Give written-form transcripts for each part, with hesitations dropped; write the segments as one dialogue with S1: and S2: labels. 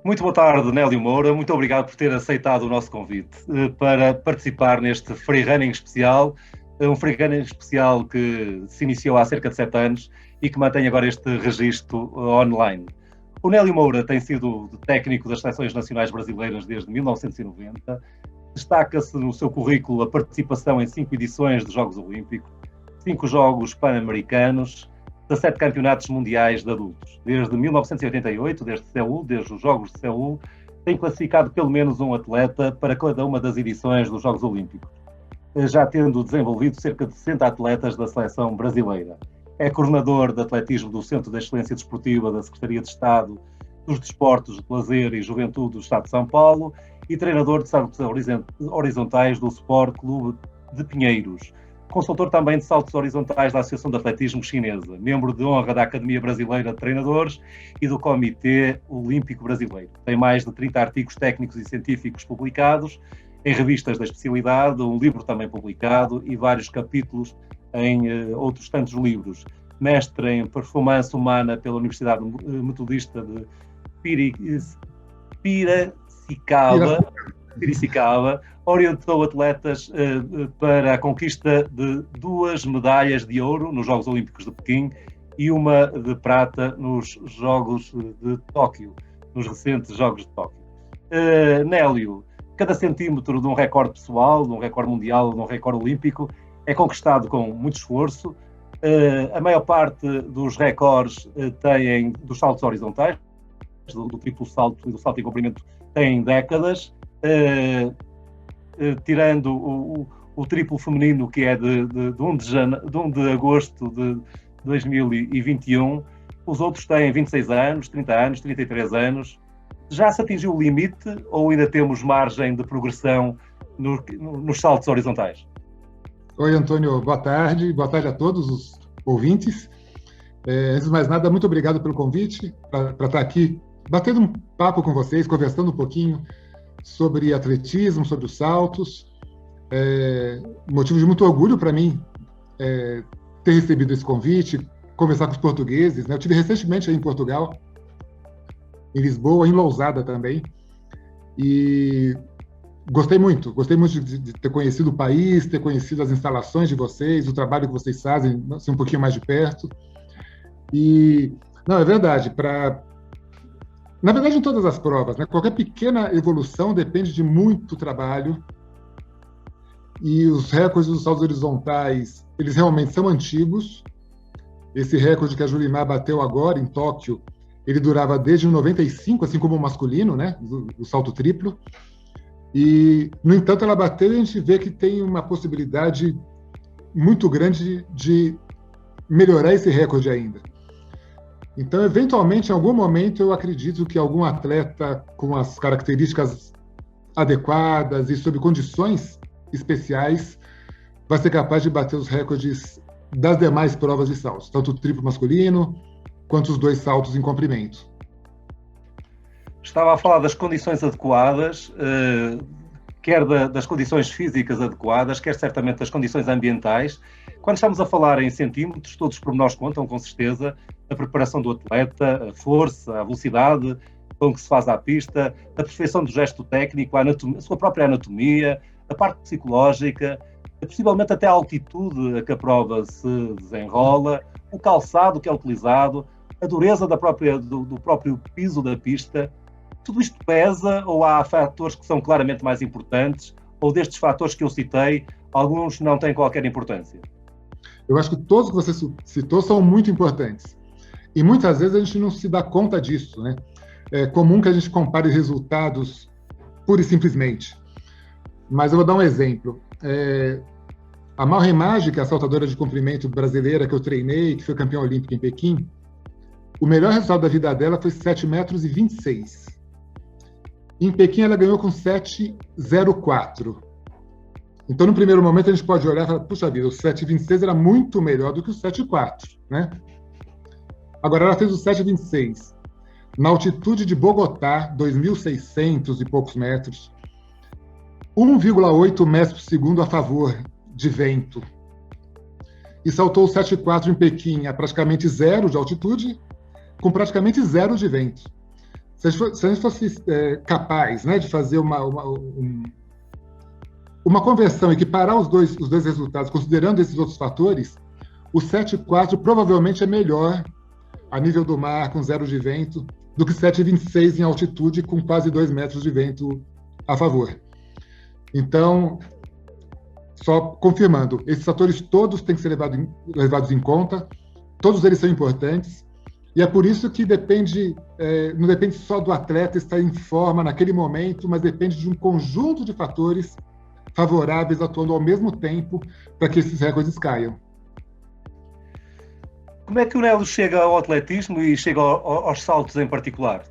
S1: Muito boa tarde, Nélio Moura. Muito obrigado por ter aceitado o nosso convite para participar neste freerunning especial. Um freerunning especial que se iniciou há cerca de 7 anos e que mantém agora este registro online. O Nélio Moura tem sido técnico das seleções nacionais brasileiras desde 1990. Destaca-se no seu currículo a participação em 5 edições de Jogos Olímpicos, 5 Jogos Pan-Americanos, 17 campeonatos mundiais de adultos. Desde 1988, desde os Jogos de Seul, tem classificado pelo menos um atleta para cada uma das edições dos Jogos Olímpicos, já tendo desenvolvido cerca de 60 atletas da seleção brasileira. É coordenador de atletismo do Centro de Excelência Desportiva da Secretaria de Estado dos Desportos, de Lazer e Juventude do Estado de São Paulo e treinador de saltos horizontais do Sport Clube de Pinheiros. Consultor também de saltos horizontais da Associação de Atletismo Chinesa, membro de honra da Academia Brasileira de Treinadores e do Comitê Olímpico Brasileiro. Tem mais de 30 artigos técnicos e científicos publicados em revistas da especialidade, um livro também publicado e vários capítulos em outros tantos livros. Mestre em Performance Humana pela Universidade Metodista de Piracicaba, orientou atletas para a conquista de 2 medalhas de ouro nos Jogos Olímpicos de Pequim e uma de prata nos Jogos de Tóquio, nos recentes Jogos de Tóquio. Nélio, cada centímetro de um recorde pessoal, de um recorde mundial, de um recorde olímpico, é conquistado com muito esforço. A maior parte dos recordes têm dos saltos horizontais, do triplo salto e do salto em comprimento, têm décadas. Tirando o triplo feminino, que é de 1 de agosto de 2021, os outros têm 26 anos, 30 anos, 33 anos. Já se atingiu o limite ou ainda temos margem de progressão nos saltos horizontais?
S2: Oi, Antônio, boa tarde a todos os ouvintes. Antes de mais nada, muito obrigado pelo convite para estar aqui batendo um papo com vocês, conversando um pouquinho sobre atletismo, sobre os saltos. Motivo de muito orgulho para mim ter recebido esse convite, conversar com os portugueses, né? Eu estive recentemente aí em Portugal, em Lisboa, em Lousada também, e gostei muito de ter conhecido o país, ter conhecido as instalações de vocês, o trabalho que vocês fazem, assim, um pouquinho mais de perto. E, não, é verdade, na verdade, em todas as provas, né? Qualquer pequena evolução depende de muito trabalho, e os recordes dos saltos horizontais, eles realmente são antigos. Esse recorde que a Julimar bateu agora em Tóquio, ele durava desde 95, assim como o masculino, né? O salto triplo. E, no entanto, ela bateu e a gente vê que tem uma possibilidade muito grande de melhorar esse recorde ainda. Então, eventualmente, em algum momento, eu acredito que algum atleta com as características adequadas e sob condições especiais vai ser capaz de bater os recordes das demais provas de saltos, tanto o triplo masculino quanto os 2 saltos em comprimento.
S1: Estava a falar das condições adequadas, quer das condições físicas adequadas, quer certamente das condições ambientais. Quando estamos a falar em centímetros, todos os pormenores contam, com certeza, a preparação do atleta, a força, a velocidade com que se faz à pista, a perfeição do gesto técnico, a sua própria anatomia, a parte psicológica, possivelmente até a altitude a que a prova se desenrola, o calçado que é utilizado, a dureza do próprio piso da pista. Tudo isto pesa ou há fatores que são claramente mais importantes, ou destes fatores que eu citei, alguns não têm qualquer importância?
S2: Eu acho que todos que você citou são muito importantes. E muitas vezes a gente não se dá conta disso, né? É comum que a gente compare resultados pura e simplesmente. Mas eu vou dar um exemplo. A Mal Remage, que é a saltadora de comprimento brasileira que eu treinei, que foi campeã olímpica em Pequim, o melhor resultado da vida dela foi 7,26 metros. Em Pequim, ela ganhou com 7,04. Então, no primeiro momento, a gente pode olhar e falar, puxa vida, o 7,26 era muito melhor do que o 7,4, né? Agora, ela fez o 7,26 na altitude de Bogotá, 2.600 e poucos metros, 1,8 metros por segundo a favor de vento. E saltou o 7,4 em Pequim a praticamente 0 de altitude, com praticamente 0 de vento. se a gente fosse capaz, né, de fazer uma conversão, equiparar os dois resultados, considerando esses outros fatores, o 7,4 provavelmente é melhor a nível do mar, com 0 de vento, do que 7,26 em altitude, com quase 2 metros de vento a favor. Então, só confirmando, esses fatores todos têm que ser levados em conta, todos eles são importantes, e é por isso que não depende só do atleta estar em forma naquele momento, mas depende de um conjunto de fatores favoráveis atuando ao mesmo tempo para que esses recordes caiam.
S1: Como é que o Nélio chega ao atletismo e chega aos saltos em particular?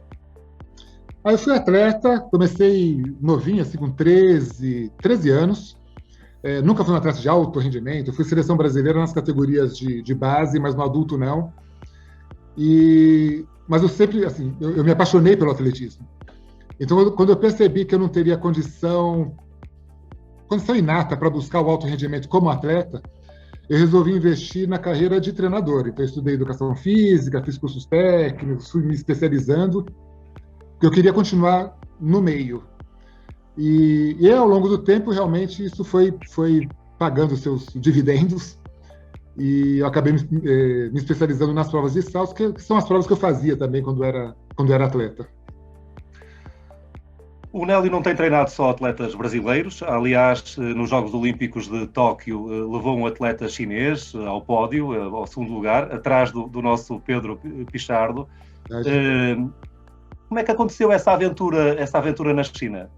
S2: Eu fui atleta, comecei novinho, assim, com 13 anos. Nunca fui um atleta de alto rendimento. Eu fui seleção brasileira nas categorias de base, mas no adulto não. Mas eu sempre, assim, eu me apaixonei pelo atletismo. Então, quando eu percebi que eu não teria condição inata para buscar o alto rendimento como atleta, eu resolvi investir na carreira de treinador. Então, eu estudei educação física, fiz cursos técnicos, fui me especializando, porque eu queria continuar no meio. E ao longo do tempo, realmente, isso foi pagando seus dividendos, e eu acabei me especializando nas provas de saltos, que são as provas que eu fazia também quando era atleta.
S1: O Nélio não tem treinado só atletas brasileiros. Aliás, nos Jogos Olímpicos de Tóquio, levou um atleta chinês ao pódio, ao segundo lugar, atrás do nosso Pedro Pichardo. Como é que aconteceu essa aventura na China?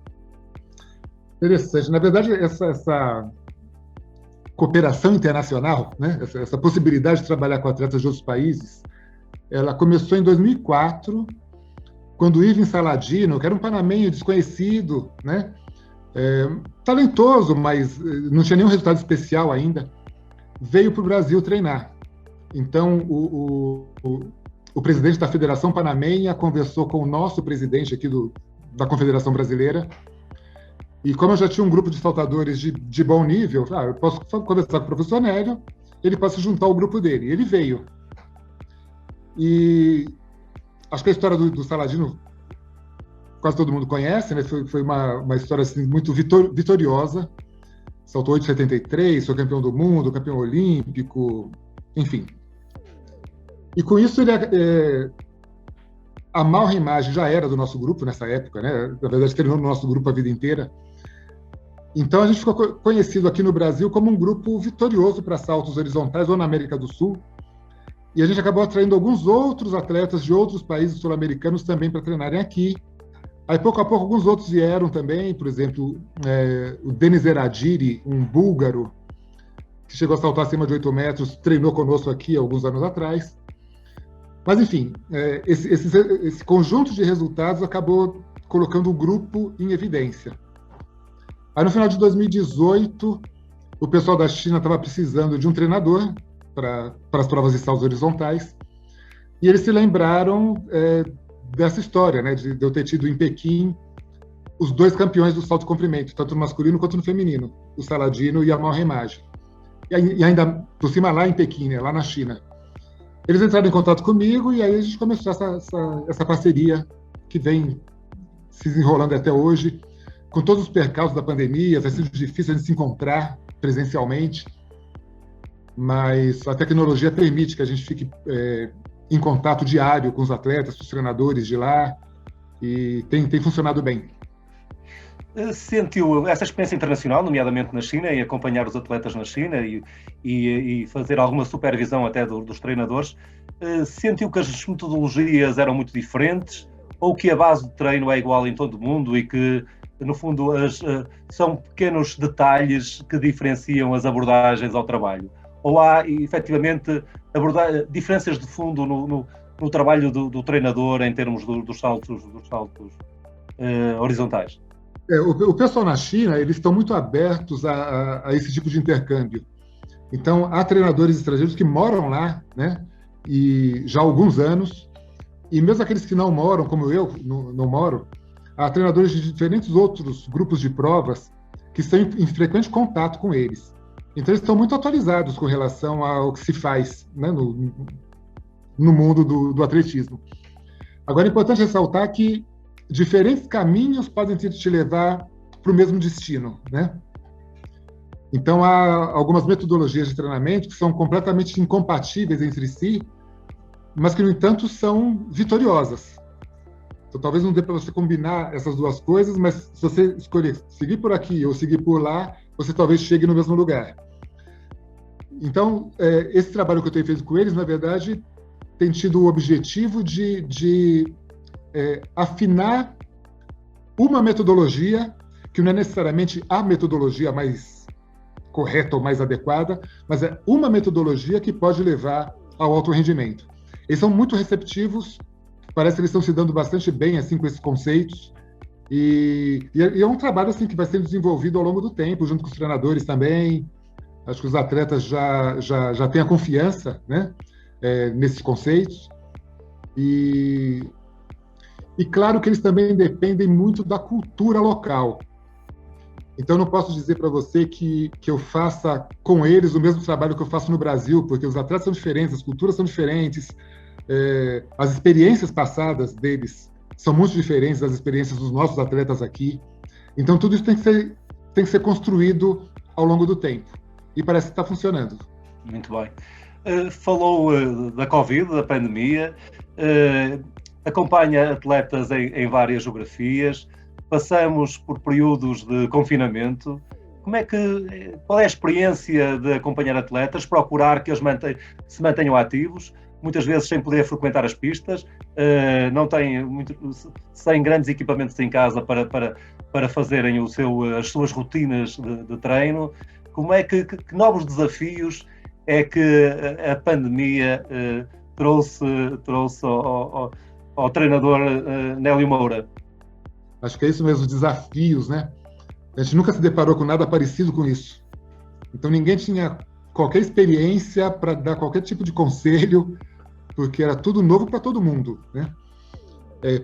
S2: Interessante. Na verdade, essa cooperação internacional, né? Essa possibilidade de trabalhar com atletas de outros países, ela começou em 2004, quando o Ivan Saladino, que era um panamenho desconhecido, né? Talentoso, mas não tinha nenhum resultado especial ainda, veio para o Brasil treinar. Então, o presidente da Federação Panamenha conversou com o nosso presidente aqui da Confederação Brasileira, e como eu já tinha um grupo de saltadores de bom nível, eu posso conversar com o professor Nélio, ele pode se juntar ao grupo dele. E ele veio. E acho que a história do Saladino quase todo mundo conhece, né? Foi uma história assim, muito vitoriosa. Saltou 8,73, foi campeão do mundo, campeão olímpico, enfim. E com isso, a Malha Imagem já era do nosso grupo nessa época, né? Na verdade, treinou no nosso grupo a vida inteira. Então, a gente ficou conhecido aqui no Brasil como um grupo vitorioso para saltos horizontais ou na América do Sul. E a gente acabou atraindo alguns outros atletas de outros países sul-americanos também para treinarem aqui. Aí, pouco a pouco, alguns outros vieram também. Por exemplo, o Denis Eradiri, um búlgaro, que chegou a saltar acima de 8 metros, treinou conosco aqui alguns anos atrás. Mas, enfim, esse conjunto de resultados acabou colocando o grupo em evidência. Aí, no final de 2018, o pessoal da China estava precisando de um treinador para as provas de saltos horizontais, e eles se lembraram dessa história, né, de eu ter tido em Pequim os dois campeões do salto comprimento, tanto no masculino quanto no feminino, o Saladino e a Malha Imagem. E ainda, por cima, lá em Pequim, né, lá na China. Eles entraram em contato comigo e aí a gente começou essa parceria que vem se desenrolando até hoje, com todos os percalços da pandemia. Tem sido difícil a gente se encontrar presencialmente, mas a tecnologia permite que a gente fique em contato diário com os atletas, com os treinadores de lá, e tem funcionado bem.
S1: Sentiu essa experiência internacional, nomeadamente na China, e acompanhar os atletas na China e fazer alguma supervisão até dos treinadores, sentiu que as metodologias eram muito diferentes, ou que a base de treino é igual em todo o mundo e que, no fundo, são pequenos detalhes que diferenciam as abordagens ao trabalho? Ou há, efetivamente, diferenças de fundo no trabalho do treinador em termos dos saltos horizontais?
S2: O pessoal na China, eles estão muito abertos a esse tipo de intercâmbio. Então, há treinadores estrangeiros que moram lá, né, e já há alguns anos, e mesmo aqueles que não moram, como eu não moro, há treinadores de diferentes outros grupos de provas que estão em frequente contato com eles. Então, eles estão muito atualizados com relação ao que se faz, né, no mundo do atletismo. Agora, é importante ressaltar que diferentes caminhos podem te levar para o mesmo destino, né? Então, há algumas metodologias de treinamento que são completamente incompatíveis entre si, mas que, no entanto, são vitoriosas. Então, talvez não dê para você combinar essas duas coisas, mas se você escolher seguir por aqui ou seguir por lá, você talvez chegue no mesmo lugar. Então, esse trabalho que eu tenho feito com eles, na verdade, tem tido o objetivo de afinar uma metodologia, que não é necessariamente a metodologia mais correta ou mais adequada, mas é uma metodologia que pode levar ao alto rendimento. Eles são muito receptivos, parece que eles estão se dando bastante bem assim, com esses conceitos, e é um trabalho assim, que vai sendo desenvolvido ao longo do tempo, junto com os treinadores também. Acho que os atletas já têm a confiança, né, nesses conceitos. E claro que eles também dependem muito da cultura local. Então, não posso dizer para você que eu faça com eles o mesmo trabalho que eu faço no Brasil, porque os atletas são diferentes, as culturas são diferentes, as experiências passadas deles são muito diferentes das experiências dos nossos atletas aqui. Então, tudo isso tem que ser construído ao longo do tempo. E parece que está funcionando.
S1: Muito bem. Falou da Covid, da pandemia, acompanha atletas em várias geografias, passamos por períodos de confinamento. Qual é a experiência de acompanhar atletas, procurar que eles se mantenham ativos, muitas vezes sem poder frequentar as pistas, não têm sem grandes equipamentos em casa para fazerem as suas rotinas de treino? Que novos desafios é que a pandemia trouxe ao treinador Nélio Moura?
S2: Acho que é isso mesmo, desafios, né? A gente nunca se deparou com nada parecido com isso. Então, ninguém tinha qualquer experiência para dar qualquer tipo de conselho, porque era tudo novo para todo mundo, né?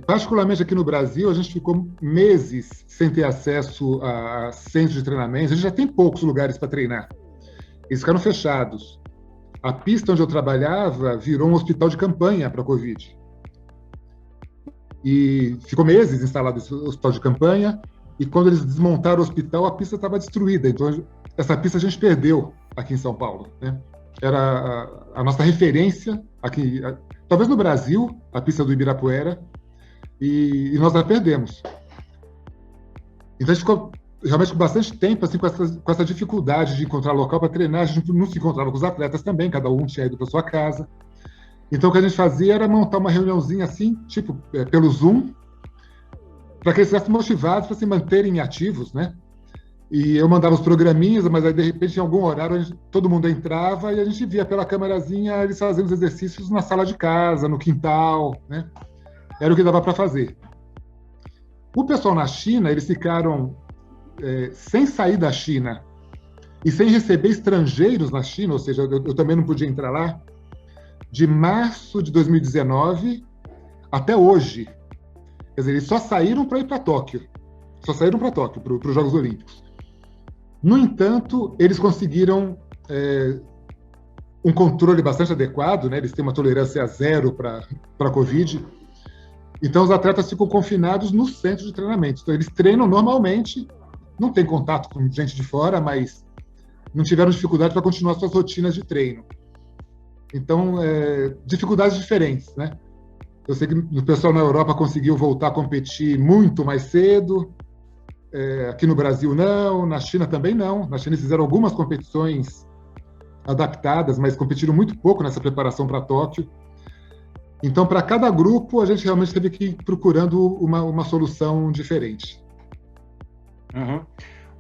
S2: Particularmente aqui no Brasil, a gente ficou meses sem ter acesso a centros de treinamento. A gente já tem poucos lugares para treinar. Eles ficaram fechados. A pista onde eu trabalhava virou um hospital de campanha para a Covid. E ficou meses instalado esse hospital de campanha, e quando eles desmontaram o hospital, a pista estava destruída. Então, essa pista a gente perdeu aqui em São Paulo, né? Era a nossa referência aqui, talvez no Brasil, a pista do Ibirapuera, e nós a perdemos. Então, a gente ficou realmente com bastante tempo assim, com essa dificuldade de encontrar local para treinar. A gente não se encontrava com os atletas também, cada um tinha ido para sua casa. Então, o que a gente fazia era montar uma reuniãozinha assim, tipo, pelo Zoom, para que eles estivessem motivados para se manterem ativos, né? E eu mandava os programinhas, mas aí, de repente, em algum horário, todo mundo entrava e a gente via pela câmerazinha eles fazendo os exercícios na sala de casa, no quintal, né? Era o que dava para fazer. O pessoal na China, eles ficaram sem sair da China e sem receber estrangeiros na China, ou seja, eu também não podia entrar lá, de março de 2019 até hoje. Quer dizer, eles só saíram para ir para Tóquio. Só saíram para Tóquio, para os Jogos Olímpicos. No entanto, eles conseguiram um controle bastante adequado, né? Eles têm uma tolerância zero para a Covid. Então, os atletas ficam confinados no centro de treinamento. Então, eles treinam normalmente, não tem contato com gente de fora, mas não tiveram dificuldade para continuar suas rotinas de treino. Então, dificuldades diferentes, né? Eu sei que o pessoal na Europa conseguiu voltar a competir muito mais cedo, aqui no Brasil não, na China também não. Na China eles fizeram algumas competições adaptadas, mas competiram muito pouco nessa preparação para Tóquio. Então, para cada grupo, a gente realmente teve que ir procurando uma solução diferente.
S1: Uhum.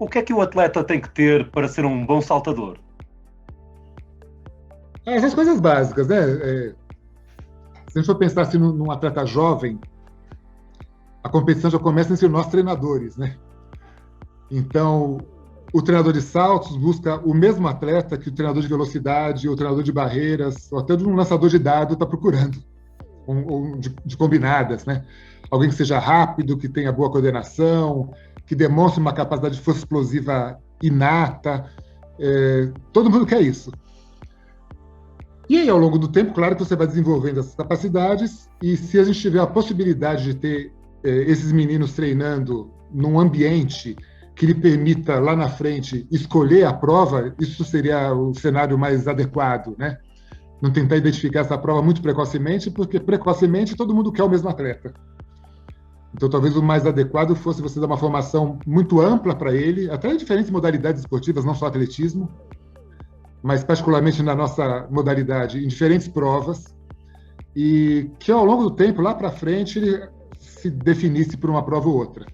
S1: O que é que o atleta tem que ter para ser um bom saltador?
S2: Essas coisas básicas, né? Se a gente for pensar assim, num atleta jovem, a competição já começa entre nós treinadores, né? Então, o treinador de saltos busca o mesmo atleta que o treinador de velocidade, o treinador de barreiras, ou até um lançador de dado está procurando, ou de combinadas, né? Alguém que seja rápido, que tenha boa coordenação, que demonstre uma capacidade de força explosiva inata. Todo mundo quer isso. E aí, ao longo do tempo, claro que você vai desenvolvendo essas capacidades, e se a gente tiver a possibilidade de ter esses meninos treinando num ambiente que lhe permita, lá na frente, escolher a prova, isso seria o cenário mais adequado, né? Não tentar identificar essa prova muito precocemente, porque precocemente todo mundo quer o mesmo atleta. Então, talvez o mais adequado fosse você dar uma formação muito ampla para ele, até em diferentes modalidades esportivas, não só atletismo, mas particularmente na nossa modalidade, em diferentes provas, e que ao longo do tempo, lá para frente, ele se definisse por uma prova ou outra.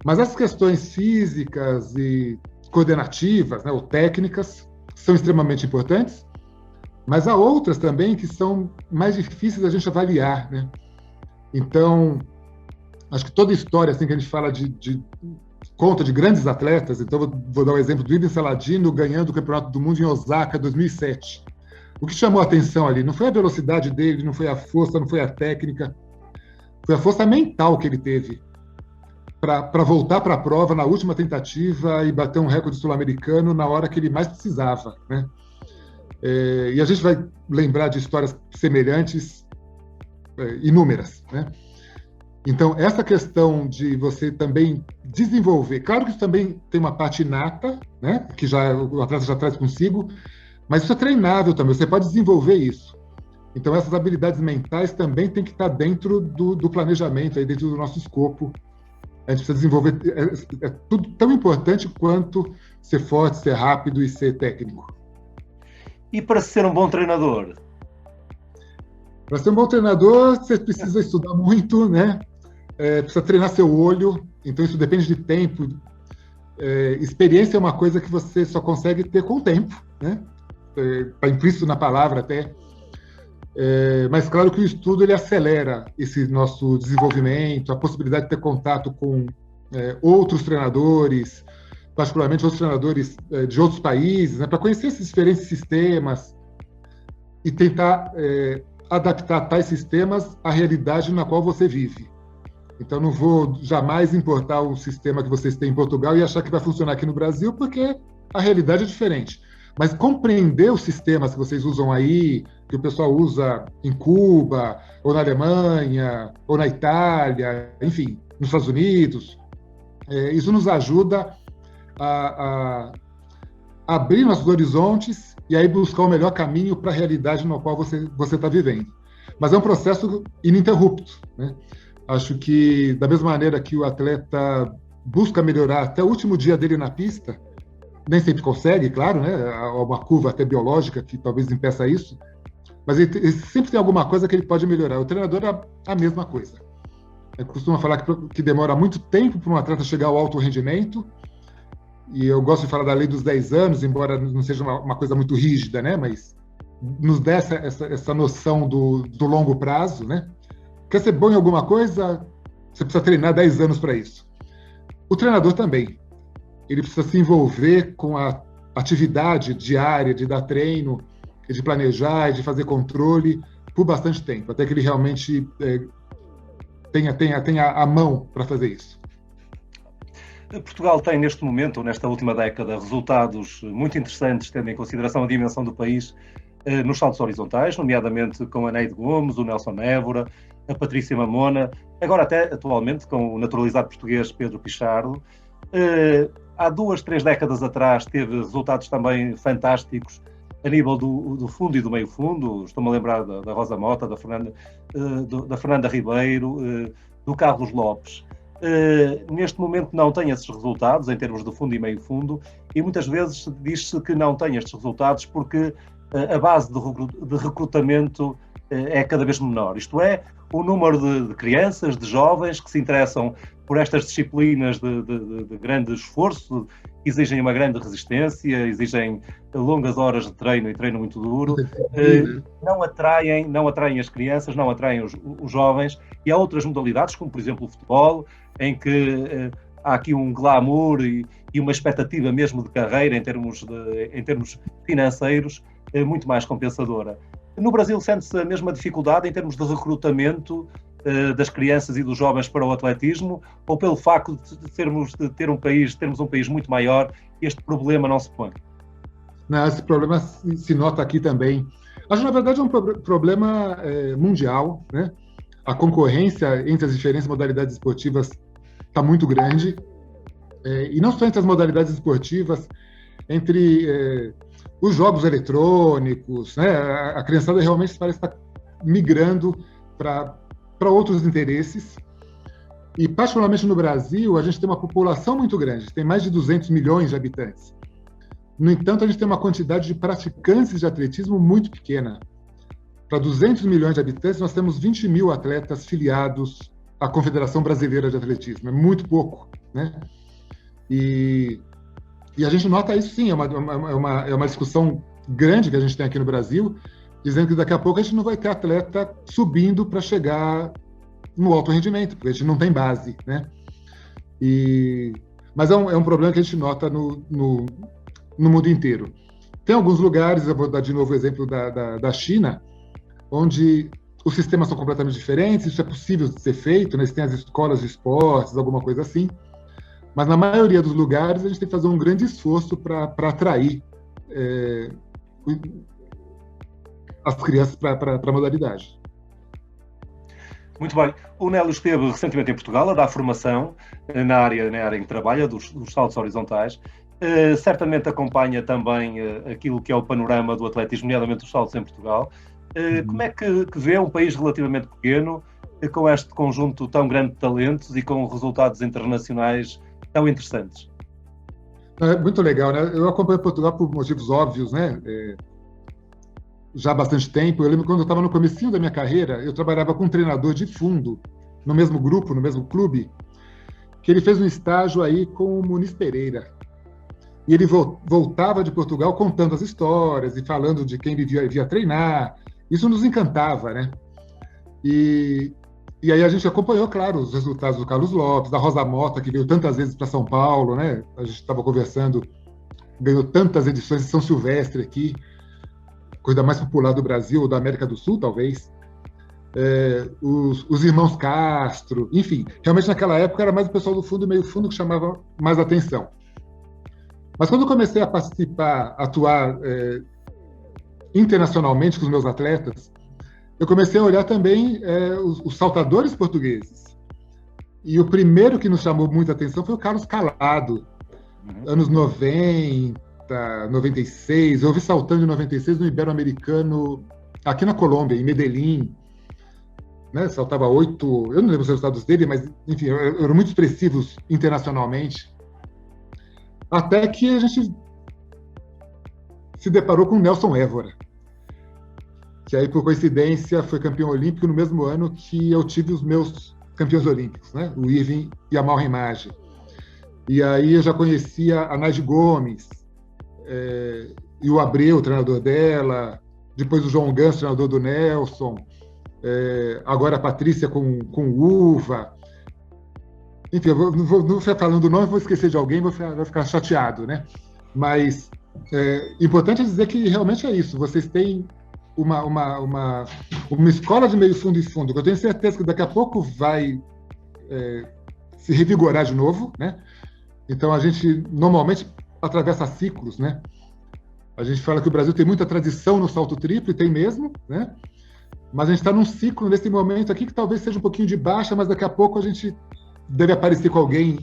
S2: Mas as questões físicas e coordenativas, né, ou técnicas, são extremamente importantes, mas há outras também que são mais difíceis da gente avaliar, né? Então, acho que toda história assim, que a gente fala conta de grandes atletas, então vou dar o exemplo do Ibrahim Saladino ganhando o Campeonato do Mundo em Osaka, 2007. O que chamou a atenção ali não foi a velocidade dele, não foi a força, não foi a técnica, foi a força mental que ele teve para voltar para a prova na última tentativa e bater um recorde sul-americano na hora que ele mais precisava, né? E a gente vai lembrar de histórias semelhantes, inúmeras, né? Então, essa questão de você também desenvolver, claro que isso também tem uma parte inata, né, que o atleta já traz consigo, mas isso é treinável também, você pode desenvolver isso. Então, essas habilidades mentais também têm que estar dentro do planejamento, aí dentro do nosso escopo. A gente precisa desenvolver, é tudo tão importante quanto ser forte, ser rápido e ser técnico.
S1: E para ser um bom treinador?
S2: Para ser um bom treinador, você precisa estudar muito, né? Precisa treinar seu olho, então isso depende de tempo. Experiência é uma coisa que você só consegue ter com o tempo, né? Está implícito na palavra até. Mas claro que o estudo ele acelera esse nosso desenvolvimento, a possibilidade de ter contato com outros treinadores, particularmente outros treinadores de outros países, né? Para conhecer esses diferentes sistemas e tentar adaptar tais sistemas à realidade na qual você vive. Então, não vou jamais importar um sistema que vocês têm em Portugal e achar que vai funcionar aqui no Brasil, porque a realidade é diferente. Mas compreender os sistemas que vocês usam aí, que o pessoal usa em Cuba, ou na Alemanha, ou na Itália, enfim, nos Estados Unidos, isso nos ajuda a abrir nossos horizontes e aí buscar o melhor caminho para a realidade na qual você está vivendo. Mas é um processo ininterrupto, né? Acho que, da mesma maneira que o atleta busca melhorar até o último dia dele na pista, nem sempre consegue, claro, né? Há uma curva até biológica que talvez impeça isso, mas ele sempre tem alguma coisa que ele pode melhorar. O treinador é a mesma coisa. Eu costumo falar que demora muito tempo para um atleta chegar ao alto rendimento, e eu gosto de falar da lei dos 10 anos, embora não seja uma coisa muito rígida, né? Mas nos dá essa noção do longo prazo, né? Quer ser bom em alguma coisa, você precisa treinar 10 anos para isso. O treinador também. Ele precisa se envolver com a atividade diária de dar treino, de planejar, de fazer controle por bastante tempo, até que ele realmente tenha a mão para fazer isso.
S1: Portugal tem neste momento, ou nesta última década, resultados muito interessantes, tendo em consideração a dimensão do país, nos saltos horizontais, nomeadamente com a Neide Gomes, o Nelson Évora, a Patrícia Mamona, agora até atualmente com o naturalizado português Pedro Pichardo. Há 2, 3 décadas atrás teve resultados também fantásticos a nível do fundo e do meio fundo. Estou-me a lembrar da Rosa Mota, da Fernanda Ribeiro, do Carlos Lopes. Neste momento não tem esses resultados em termos de fundo e meio fundo, e muitas vezes diz-se que não tem estes resultados porque a base de recrutamento é cada vez menor. Isto é, o número de crianças, de jovens que se interessam por estas disciplinas de grande esforço, exigem uma grande resistência, exigem longas horas de treino e treino muito duro, não atraem as crianças, não atraem os jovens, e há outras modalidades, como por exemplo o futebol, em que há aqui um glamour e uma expectativa mesmo de carreira em termos financeiros muito mais compensadora. No Brasil sente-se a mesma dificuldade em termos de recrutamento das crianças e dos jovens para o atletismo, ou pelo facto de termos um país muito maior, este problema não se põe?
S2: Não, esse problema se nota aqui também. Acho, na verdade, um problema mundial, né? A concorrência entre as diferentes modalidades esportivas está muito grande, e não só entre as modalidades esportivas, entre os jogos eletrônicos, né? A criançada realmente parece estar migrando para outros interesses. E, particularmente no Brasil, a gente tem uma população muito grande, tem mais de 200 milhões de habitantes. No entanto, a gente tem uma quantidade de praticantes de atletismo muito pequena. Para 200 milhões de habitantes, nós temos 20 mil atletas filiados à Confederação Brasileira de Atletismo. É muito pouco, né? E a gente nota isso, sim, é uma discussão grande que a gente tem aqui no Brasil, dizendo que daqui a pouco a gente não vai ter atleta subindo para chegar no alto rendimento, porque a gente não tem base, né? Mas é um problema que a gente nota no mundo inteiro. Tem alguns lugares, eu vou dar de novo o exemplo da China, onde os sistemas são completamente diferentes, isso é possível de ser feito, né? Tem as escolas de esportes, alguma coisa assim, mas na maioria dos lugares a gente tem que fazer um grande esforço para atrair as crianças para a modalidade.
S1: Muito bem. O Nélio esteve recentemente em Portugal a dar formação na área em que trabalha, dos saltos horizontais. Certamente acompanha também aquilo que é o panorama do atletismo, nomeadamente dos saltos em Portugal. Como é que vê um país relativamente pequeno, com este conjunto tão grande de talentos e com resultados internacionais tão interessantes?
S2: É muito legal, né? Eu acompanho Portugal por motivos óbvios, né? Já há bastante tempo. Eu lembro quando eu estava no comecinho da minha carreira, eu trabalhava com um treinador de fundo, no mesmo grupo, no mesmo clube, que ele fez um estágio aí com o Muniz Pereira. E ele voltava de Portugal contando as histórias e falando de quem ele via treinar. Isso nos encantava, né? E aí a gente acompanhou, claro, os resultados do Carlos Lopes, da Rosa Mota, que veio tantas vezes para São Paulo, né? A gente estava conversando, ganhou tantas edições de São Silvestre aqui, coisa mais popular do Brasil, ou da América do Sul, talvez. Os irmãos Castro, enfim. Realmente, naquela época, era mais o pessoal do fundo e meio fundo que chamava mais atenção. Mas quando eu comecei a participar, atuar internacionalmente com os meus atletas, eu comecei a olhar também os saltadores portugueses. E o primeiro que nos chamou muita atenção foi o Carlos Calado, anos 90, 96. Eu vi saltando em 96 no Ibero-Americano, aqui na Colômbia, em Medellín. Né? Saltava 8, eu não lembro os resultados dele, mas, enfim, eram muito expressivos internacionalmente. Até que a gente se deparou com o Nelson Évora, que aí, por coincidência, foi campeão olímpico no mesmo ano que eu tive os meus campeões olímpicos, né? O Irving e a Maureen Maggi. E aí eu já conhecia a Naide Gomes, e o Abreu, o treinador dela, depois o João Gans, treinador do Nelson, agora a Patrícia com o Uva. Enfim, eu não ficar falando o nome, vou esquecer de alguém, vou ficar chateado, né? Mas importante é dizer que realmente é isso. Vocês têm uma escola de meio fundo e fundo, que eu tenho certeza que daqui a pouco vai se revigorar de novo, né? Então, a gente normalmente atravessa ciclos, né? A gente fala que o Brasil tem muita tradição no salto triplo, e tem mesmo, né? Mas a gente está num ciclo, nesse momento aqui, que talvez seja um pouquinho de baixa, mas daqui a pouco a gente deve aparecer com alguém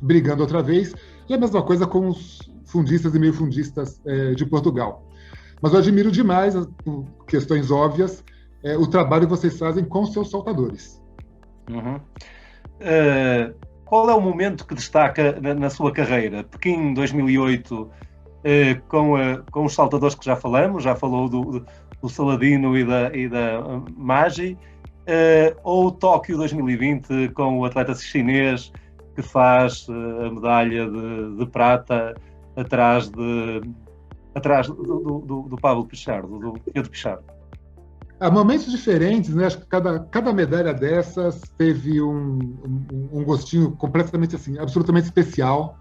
S2: brigando outra vez. E a mesma coisa com os fundistas e meio-fundistas de Portugal. Mas eu admiro demais, por questões óbvias, o trabalho que vocês fazem com seus saltadores.
S1: Uhum. Qual é o momento que destaca na sua carreira? Pequim 2008, com os saltadores que já falamos, já falou do Saladino e da Maggi, ou Tóquio 2020 com o atleta chinês que faz a medalha de prata atrás do Pablo Pichardo, do Pedro Pichardo?
S2: Há momentos diferentes, né? Acho que cada medalha dessas teve um gostinho completamente assim, absolutamente especial.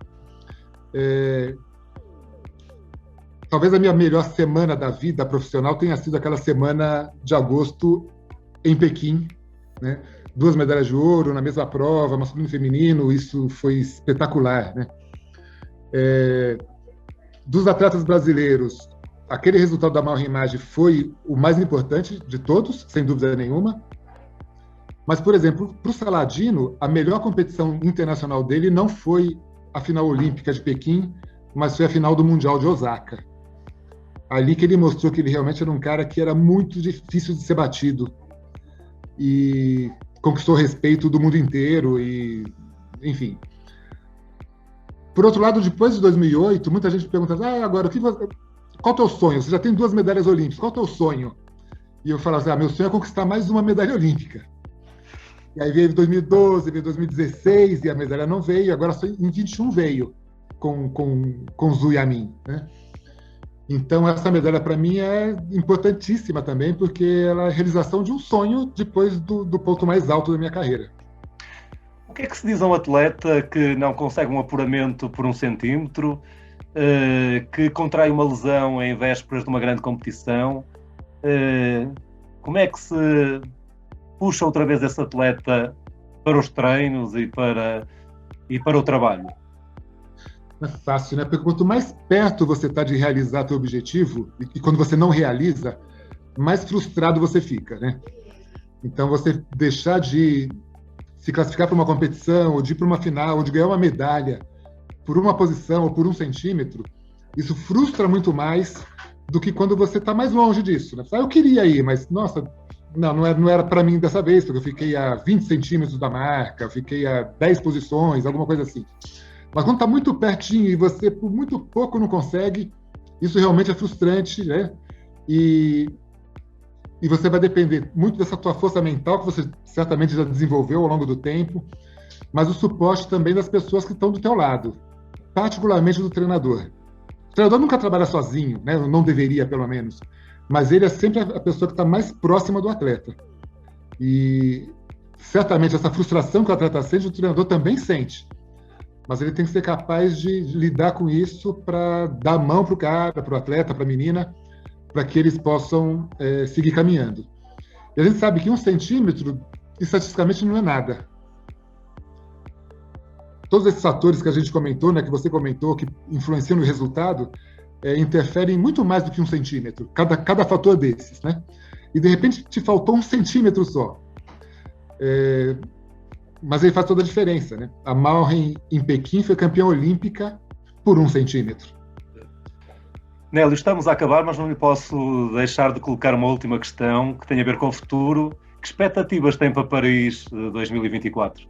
S2: Talvez a minha melhor semana da vida profissional tenha sido aquela semana de agosto em Pequim, né? 2 medalhas de ouro na mesma prova, masculino e feminino, isso foi espetacular, né? Dos atletas brasileiros, aquele resultado da Maior Imagem foi o mais importante de todos, sem dúvida nenhuma. Mas, por exemplo, para o Saladino, a melhor competição internacional dele não foi a final olímpica de Pequim, mas foi a final do Mundial de Osaka. Ali que ele mostrou que ele realmente era um cara que era muito difícil de ser batido. E conquistou o respeito do mundo inteiro, e, enfim. Por outro lado, depois de 2008, muita gente pergunta, agora, qual é o teu sonho? Você já tem 2 medalhas olímpicas, qual é o teu sonho? E eu falo assim, meu sonho é conquistar mais uma medalha olímpica. E aí veio 2012, veio 2016, e a medalha não veio, agora só em 21 veio, com Zhu Yamin, né? Então, essa medalha, para mim, é importantíssima também, porque ela é a realização de um sonho depois do ponto mais alto da minha carreira.
S1: O que é que se diz a um atleta que não consegue um apuramento por 1 centímetro, que contrai uma lesão em vésperas de uma grande competição? Como é que se puxa outra vez esse atleta para os treinos e para o trabalho?
S2: Não é fácil, né? Porque quanto mais perto você está de realizar teu objetivo, e quando você não realiza, mais frustrado você fica, né? Então, você deixar de se classificar para uma competição, ou de ir para uma final, ou de ganhar uma medalha por uma posição ou por 1 centímetro, isso frustra muito mais do que quando você está mais longe disso, né? Eu queria ir, mas, nossa, não era para mim dessa vez, porque eu fiquei a 20 centímetros da marca, eu fiquei a 10 posições, alguma coisa assim. Mas quando está muito pertinho e você, por muito pouco, não consegue, isso realmente é frustrante, né? E você vai depender muito dessa tua força mental, que você certamente já desenvolveu ao longo do tempo, mas o suporte também das pessoas que estão do teu lado, particularmente do treinador. O treinador nunca trabalha sozinho, né? Não deveria, pelo menos. Mas ele é sempre a pessoa que está mais próxima do atleta. E certamente essa frustração que o atleta sente, o treinador também sente. Mas ele tem que ser capaz de lidar com isso para dar a mão para o cara, para o atleta, para a menina, para que eles possam seguir caminhando. E a gente sabe que 1 centímetro, estatisticamente, não é nada. Todos esses fatores que a gente comentou, né, que você comentou, que influenciam no resultado, interferem muito mais do que 1 centímetro, cada fator desses, né? E, de repente, te faltou 1 centímetro só. Mas ele faz toda a diferença, né? A Mao em Pequim foi campeã olímpica por 1 centímetro.
S1: Nélio, estamos a acabar, mas não lhe posso deixar de colocar uma última questão que tem a ver com o futuro. Que expectativas tem para Paris 2024?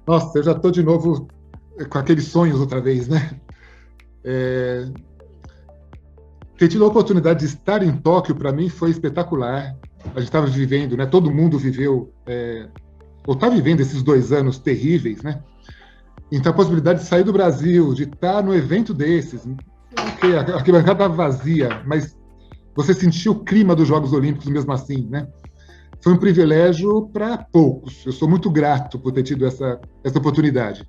S2: Nossa, eu já estou de novo com aqueles sonhos outra vez, né? Ter tido a oportunidade de estar em Tóquio, para mim, foi espetacular. A gente estava vivendo, né? Todo mundo viveu... ou está vivendo esses 2 anos terríveis, né? Então, a possibilidade de sair do Brasil, de estar no evento desses, okay, a arquibancada estava vazia, mas você sentiu o clima dos Jogos Olímpicos mesmo assim, né? Foi um privilégio para poucos. Eu sou muito grato por ter tido essa oportunidade.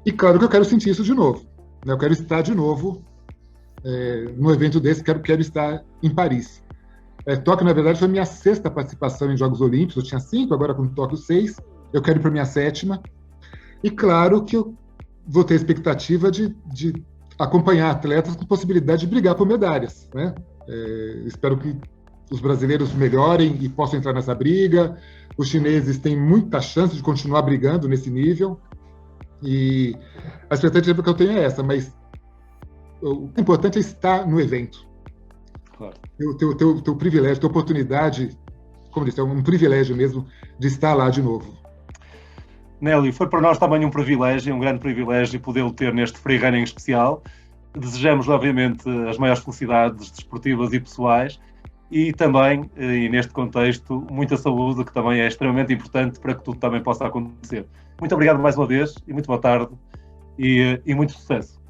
S2: E claro que eu quero sentir isso de novo, né? Eu quero estar de novo num evento desse, quero estar em Paris. Tóquio, na verdade, foi minha 6ª participação em Jogos Olímpicos. Eu tinha 5, agora com Tóquio 6. Eu quero ir para minha 7ª. E claro que eu vou ter a expectativa de acompanhar atletas com possibilidade de brigar por medalhas, né? Espero que os brasileiros melhorem e possam entrar nessa briga. Os chineses têm muita chance de continuar brigando nesse nível. E a expectativa que eu tenho é essa, mas o importante é estar no evento.
S1: Claro.
S2: Teu privilégio, tua oportunidade, como disse, é um privilégio mesmo de estar lá de novo.
S1: Nélio, foi para nós também um privilégio, um grande privilégio podê-lo ter neste free running especial. Desejamos, obviamente, as maiores felicidades desportivas e pessoais e também, e neste contexto, muita saúde, que também é extremamente importante para que tudo também possa acontecer. Muito obrigado mais uma vez e muito boa tarde e muito sucesso.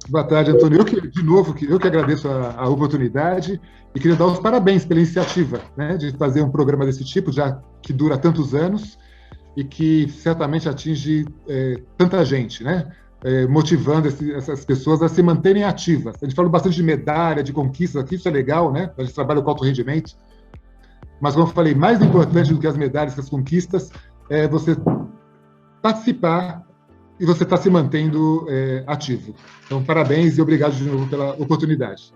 S2: Boa tarde, Antônio. De novo, eu que agradeço a oportunidade e queria dar os parabéns pela iniciativa, né, de fazer um programa desse tipo, já que dura tantos anos e que certamente atinge tanta gente, né, motivando essas pessoas a se manterem ativas. A gente falou bastante de medalha, de conquistas aqui, isso é legal, né? A gente trabalha com alto rendimento. Mas, como eu falei, mais importante do que as medalhas, que as conquistas, é você participar e você está se mantendo ativo. Então, parabéns e obrigado de novo pela oportunidade.